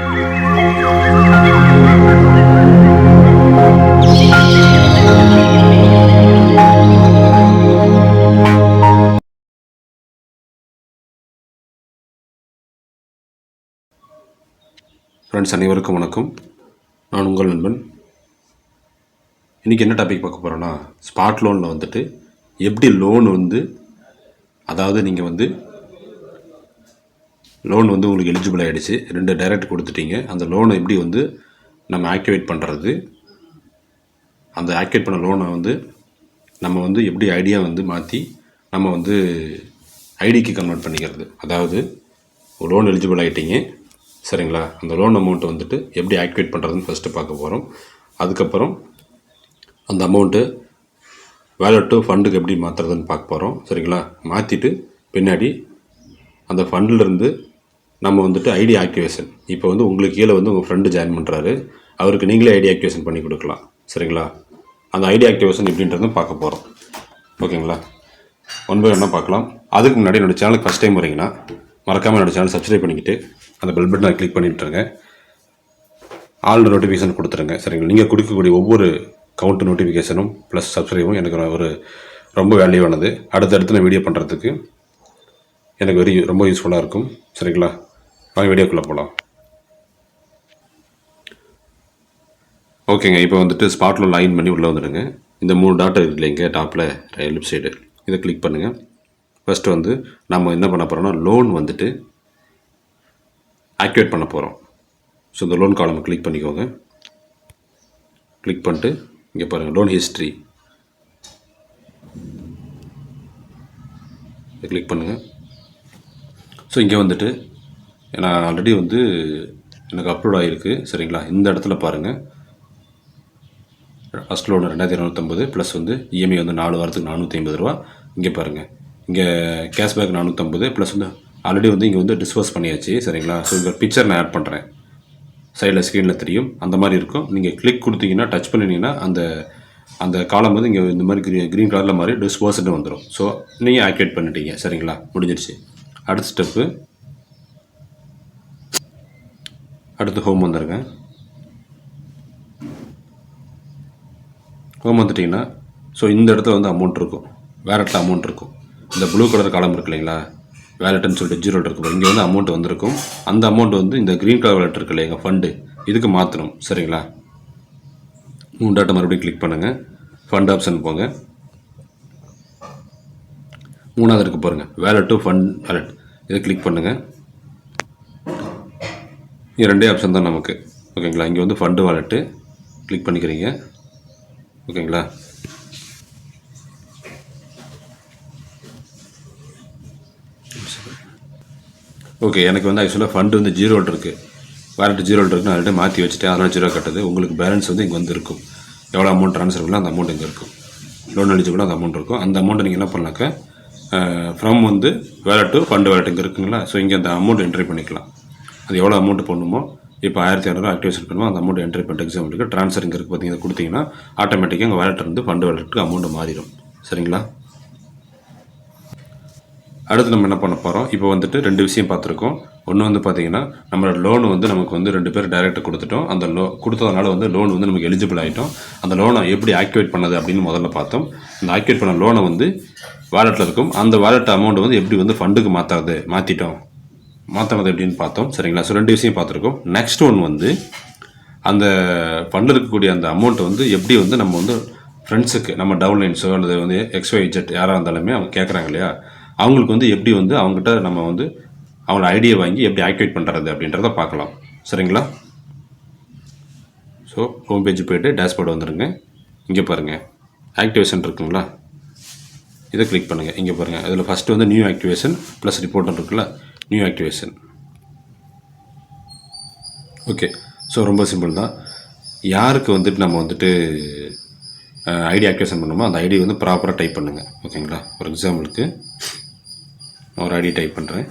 Friends அனைவருக்கும் வணக்கம். நான் உங்கள் நண்பன். இன்றைக்கி என்ன டாபிக் பார்க்க போகிறோன்னா, ஸ்பாட் லோனில் வந்துட்டு எப்படி லோன் வந்து, அதாவது நீங்கள் வந்து லோன் வந்து உங்களுக்கு எலிஜிபிள் ஆகிடுச்சு, 2 டைரக்ட் கொடுத்துட்டீங்க, அந்த லோனை எப்படி வந்து நம்ம ஆக்டிவேட் பண்ணுறது, அந்த ஆக்டிவேட் பண்ண லோனை வந்து நம்ம வந்து எப்படி ஐடியா வந்து மாற்றி நம்ம வந்து ஐடிக்கு கன்வெர்ட் பண்ணிக்கிறது. அதாவது லோன் எலிஜிபிள் ஆகிட்டீங்க சரிங்களா, அந்த லோன் அமௌண்ட்டை வந்துட்டு எப்படி ஆக்டிவேட் பண்ணுறதுன்னு ஃபஸ்ட்டு பார்க்க போகிறோம். அதுக்கப்புறம் அந்த அமௌண்ட்டு வேலட் டு ஃபண்டுக்கு எப்படி மாற்றுறதுன்னு பார்க்க போகிறோம் சரிங்களா. மாற்றிட்டு பின்னாடி அந்த ஃபண்டிலிருந்து நம்ம வந்துட்டு ஐடி ஆக்டிவேஷன், இப்போ வந்து உங்களுக்கு கீழே வந்து உங்கள் ஃப்ரெண்டு ஜாயின் பண்ணுறாரு, அவருக்கு நீங்களே ஐடி ஆக்டிவேஷன் பண்ணி கொடுக்கலாம் சரிங்களா. அந்த ஐடி ஆக்டிவேஷன் எப்படின்றதும் பார்க்க போகிறோம் ஓகேங்களா. ஒன் பை ஒன்னாக பார்க்கலாம். அதுக்கு முன்னாடி என்னோடய சேனலுக்கு ஃபஸ்ட் டைம் வரீங்கன்னா மறக்காமல் என்னோடய சேனல் சப்ஸ்கிரைப் பண்ணிக்கிட்டு அந்த பெல் பட்டனை கிளிக் பண்ணிவிட்டுருங்க, ஆல் நோட்டிஃபிகேஷன் கொடுத்துருங்க சரிங்களா. நீங்கள் கொடுக்கக்கூடிய ஒவ்வொரு கவுண்ட் நோட்டிஃபிகேஷனும் ப்ளஸ் சப்ஸ்கிரைபும் எனக்கு ஒரு ரொம்ப வேல்யூவானது. அடுத்தடுத்து நான் வீடியோ பண்ணுறதுக்கு எனக்கு ரொம்ப யூஸ்ஃபுல்லாக இருக்கும் சரிங்களா. வாங்க வீடியோக்குள்ளே போகலாம். ஓகேங்க, இப்போ வந்துட்டு ஸ்பாட்டில் லாகின் பண்ணி உள்ளே வந்துடுங்க. இந்த 3 டாட் இருக்குது இங்கே டாப்பில் லெஃப்ட் சைடு, இதை கிளிக் பண்ணுங்கள். ஃபஸ்ட்டு வந்து நம்ம என்ன பண்ண போகிறோம்னா, லோன் வந்துட்டு ஆக்டிவேட் பண்ண போகிறோம். ஸோ இந்த லோன் காலம் கிளிக் பண்ணிக்கோங்க. கிளிக் பண்ணிட்டு இங்கே பாருங்கள் லோன் ஹிஸ்ட்ரி கிளிக் பண்ணுங்கள். ஸோ இங்கே வந்துட்டு நான் ஆல்ரெடி வந்து எனக்கு அப்லோட் ஆகிருக்கு சரிங்களா. இந்த இடத்துல பாருங்கள், ஃபஸ்ட் லோன் 2250 ப்ளஸ் வந்து இஎம்ஐ வந்து 4 வாரத்துக்கு 450 ரூபா. இங்கே பாருங்கள், இங்கே கேஷ்பேக் 450 ப்ளஸ் வந்து ஆல்ரெடி வந்து இங்கே வந்து டிஸ்போஸ் பண்ணியாச்சு சரிங்களா. ஸோ இங்கே பிக்சர் நான் ஆட் பண்ணுறேன், சைடில் ஸ்க்ரீனில் தெரியும், அந்த மாதிரி இருக்கும். நீங்கள் கிளிக் கொடுத்தீங்கன்னா, டச் பண்ணினீங்கன்னா அந்த காலம் வந்து இங்கே இந்த மாதிரி க்ரீன் கலரில் மாதிரி டிஸ்போஸ்ன்னு வந்துடும். ஸோ நீங்கள் ஆக்டிவேட் பண்ணிட்டீங்க சரிங்களா, முடிஞ்சிடுச்சு. அடுத்த ஸ்டெப்பு, அடுத்து ஹோம் வந்துடுங்க. ஹோம் வந்துட்டிங்கன்னா ஸோ இந்த இடத்துல வந்து அமௌண்ட் இருக்கும், வேலட்டில் அமௌண்ட் இருக்கும். இந்த ப்ளூ கலர் காலம் இருக்கு இல்லைங்களா, வேலட்டுன்னு சொல்லிட்டு 0 இருக்கும், இங்கே வந்து அமௌண்ட் வந்திருக்கும். அந்த அமௌண்ட் வந்து இந்த க்ரீன் கலர் வேலட் இருக்கு இல்லைங்க ஃபண்டு, இதுக்கு மாற்றணும் சரிங்களா. 3 டாட்டை மறுபடியும் கிளிக் பண்ணுங்கள், ஃபண்ட் ஆப்ஷன் போங்க. 3வது இருக்கு பாருங்கள், வேலட் டு ஃபண்ட் வேலட், இதை கிளிக் பண்ணுங்கள். இங்கே 2 ஆப்ஷன் தான் நமக்கு ஓகேங்களா. இங்கே வந்து ஃபண்டு வாலெட்டு கிளிக் பண்ணிக்கிறீங்க ஓகேங்களா. ஓகே, எனக்கு வந்து ஆக்சுவலாக ஃபண்டு வந்து 0 இருக்குது, வேலட் 0 இருக்குது, நான் ஆல்ரெடி மாற்றி வச்சுட்டேன், அதனால் 0 கட்டுது. உங்களுக்கு பேலன்ஸ் வந்து இங்கே வந்து இருக்கும், எவ்வளோ அமௌண்ட் ட்ரான்ஸ்ஃபர் பண்ணலாம் அந்த அமௌண்ட் இங்கே இருக்கும், லோன் எலிஜிபிளாக அந்த அமௌண்ட் இருக்கும். அந்த அமௌண்ட்டை நீங்கள் என்ன பண்ணாக்க ஃப்ரம் வந்து வேலட் டு ஃபண்டு வேலட் இங்கே இருக்குங்களா. ஸோ இங்கே அந்த அமௌண்ட் என்ட்ரி பண்ணிக்கலாம். அது எவ்வளோ அமௌண்ட் போடணுமோ, இப்போ 1500 ஆக்டிவேஷன் பண்ணுவோம், அந்த அமௌண்ட் என்ட்ரி பண்ணிட்டு எக்ஸாம்பிளுக்கு ட்ரான்ஸ்ஃபர் இங்கே இருக்குது பார்த்தீங்கன்னா, கொடுத்தீங்கன்னா ஆட்டோமேட்டிக்காக உங்கள் வேலட் இருந்து ஃபண்டு வேலட்டுக்கு அமௌண்ட் மாறிடும் சரிங்களா. அடுத்து நம்ம என்ன பண்ண போகிறோம், இப்போ வந்துட்டு 2 விஷயம் பார்த்துருக்கோம். ஒன்று வந்து பார்த்திங்கன்னா, நம்மளோட லோன் வந்து நமக்கு வந்து 2 பேர் டைரெக்டாக கொடுத்துட்டோம். அந்த கொடுத்ததுனால வந்து லோன் வந்து நமக்கு எலிஜிபிள் ஆகிட்டோம். அந்த லோனை எப்படி ஆக்டிவேட் பண்ணது அப்படின்னு முதல்ல பார்த்தோம். அந்த ஆக்டிவேட் பண்ண லோனை வந்து வேலட்டில் இருக்கும், அந்த வேலட் அமௌண்ட் வந்து எப்படி வந்து ஃபண்டுக்கு மாற்றினது எப்படின்னு பார்த்தோம் சரிங்களா. ஸோ 2 விஷயம் பார்த்துருக்கோம். நெக்ஸ்ட் ஒன் வந்து அந்த ஃபண்டில் இருக்கக்கூடிய அந்த அமௌண்ட்டை வந்து எப்படி வந்து நம்ம வந்து ஃப்ரெண்ட்ஸுக்கு, நம்ம டவுன்லைன்ஸோ அல்லது வந்து XYZ யாராக இருந்தாலுமே அவங்க கேட்குறாங்க இல்லையா, அவங்களுக்கு வந்து எப்படி வந்து அவங்ககிட்ட நம்ம வந்து அவங்களோட ஐடியா வாங்கி எப்படி ஆக்டிவேட் பண்ணுறது அப்படின்றத பார்க்கலாம் சரிங்களா. ஸோ ஹோம் பேஜ் போய்ட்டு டேஷ்போர்டு வந்துடுங்க. இங்கே பாருங்கள் ஆக்டிவேஷன் இருக்குங்களா, இதை கிளிக் பண்ணுங்கள். இங்கே பாருங்கள், இதில் ஃபஸ்ட்டு வந்து நியூ ஆக்டிவேஷன் ப்ளஸ் ரிப்போர்ட்னு இருக்குல்ல, நியூ ஆக்டிவேஷன். ஓகே, ஸோ ரொம்ப சிம்பிள் தான். யாருக்கு வந்துட்டு நம்ம வந்துட்டு ஐடி ஆக்டிவேஷன் பண்ணுமோ அந்த ஐடி வந்து ப்ராப்பராக டைப் பண்ணுங்கள் ஓகேங்களா. ஒரு எக்ஸாம்பிளுக்கு நான் ஒரு ஐடி டைப் பண்ணுறேன்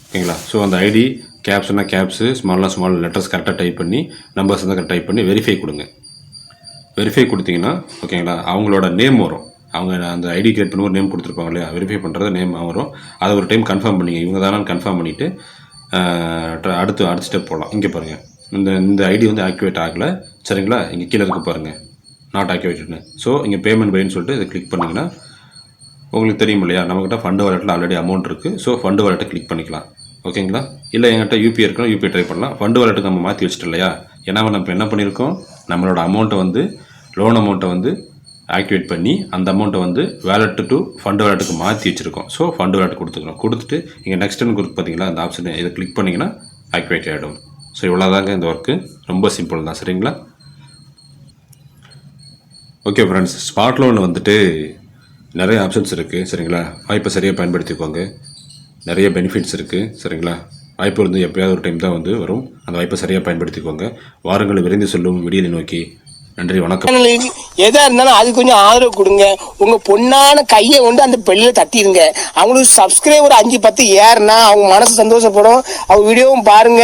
ஓகேங்களா. ஸோ அந்த ஐடி கேப்ஸ்னா கேப்ஸு, ஸ்மால் லெட்டர்ஸ் கரெக்டாக டைப் பண்ணி, நம்பர்ஸ் தான் கரெக்டாக டைப் பண்ணி வெரிஃபை கொடுங்க. வெரிஃபை கொடுத்தீங்கன்னா ஓகேங்களா, அவங்களோட நேம் வரும், அவங்க அந்த ஐடி கிரியேட் பண்ண ஒரு நேம் கொடுத்துருப்பாங்க இல்லையா, வெரிஃபை பண்ணுறது நேம் வரும். அதை ஒரு டைம் கன்ஃபார்ம் பண்ணிங்க, இவங்க தானே கன்ஃபார்ம் பண்ணிவிட்டு அடுத்த ஸ்டெப் போகலாம். இங்கே பாருங்கள், இந்த ஐடி வந்து ஆக்டிவேட் ஆகலை சரிங்களா. இங்கே கீழே இருக்க பாருங்கள் நாட் ஆக்டிவேட்டட்னு. ஸோ இங்கே பேமெண்ட் பைன்னு சொல்லிட்டு இதை கிளிக் பண்ணிங்கன்னா உங்களுக்கு தெரியும் இல்லையா, நம்மக்கிட்ட ஃபண்டு வாலெட்டில் ஆல்ரெடி அமௌண்ட் இருக்குது. ஸோ ஃபண்டு வாலெட்டை கிளிக் பண்ணிக்கலாம். ஓகேங்களா. இல்லை என்கிட்ட யூபிஐ இருக்கணும், யூபிஐ ட்ரை பண்ணலாம். ஃபண்டு வாலெட்டுக்கு நம்ம மாற்றி வச்சுட்டு இல்லையா, ஏன்னா நம்ம என்ன பண்ணியிருக்கோம், நம்மளோட அமௌண்ட்டை வந்து லோன் அமௌண்ட்டை வந்து ஆக்டிவேட் பண்ணி அந்த அமௌண்ட்டை வந்து வேலெட்டு டு ஃபண்டு வேலெட்டுக்கு மாற்றி வச்சுருக்கோம். ஸோ ஃபண்டு வேலெட் கொடுத்துட்டு இங்கே நெக்ஸ்ட்டுன்னு கொடுத்து பார்த்தீங்களா, அந்த ஆப்ஷன் இதை கிளிக் பண்ணிங்கன்னா ஆக்டிவேட் ஆகிடும். ஸோ இவ்வளோதாங்க இந்த ஒர்க்கு, ரொம்ப சிம்பிள் தான் சரிங்களா. ஓகே ஃப்ரெண்ட்ஸ், ஸ்மார்ட் லோன் வந்துட்டு நிறைய ஆப்ஷன்ஸ் இருக்குது சரிங்களா. வாய்ப்பை சரியாக பயன்படுத்திக்கோங்க. நிறைய பெனிஃபிட்ஸ் இருக்குது சரிங்களா. வாய்ப்பு வந்து எப்போயாவது ஒரு டைம் தான் வந்து வரும். அந்த வாய்ப்பை சரியாக பயன்படுத்திக்கோங்க. வாரங்களை விரைந்து செல்லும் விடியலை நோக்கி. நன்றி, வணக்கம். எதா இருந்தாலும் அது கொஞ்சம் ஆதரவு கொடுங்க. உங்க பொண்ணான கையை கொண்டு அந்த பெல்லில தட்டிடுங்க. அவங்களுக்கு சப்ஸ்கிரைபர் 5-10 ஏறுனா அவங்க மனசு சந்தோஷப்படும். அவங்க வீடியோவும் பாருங்க.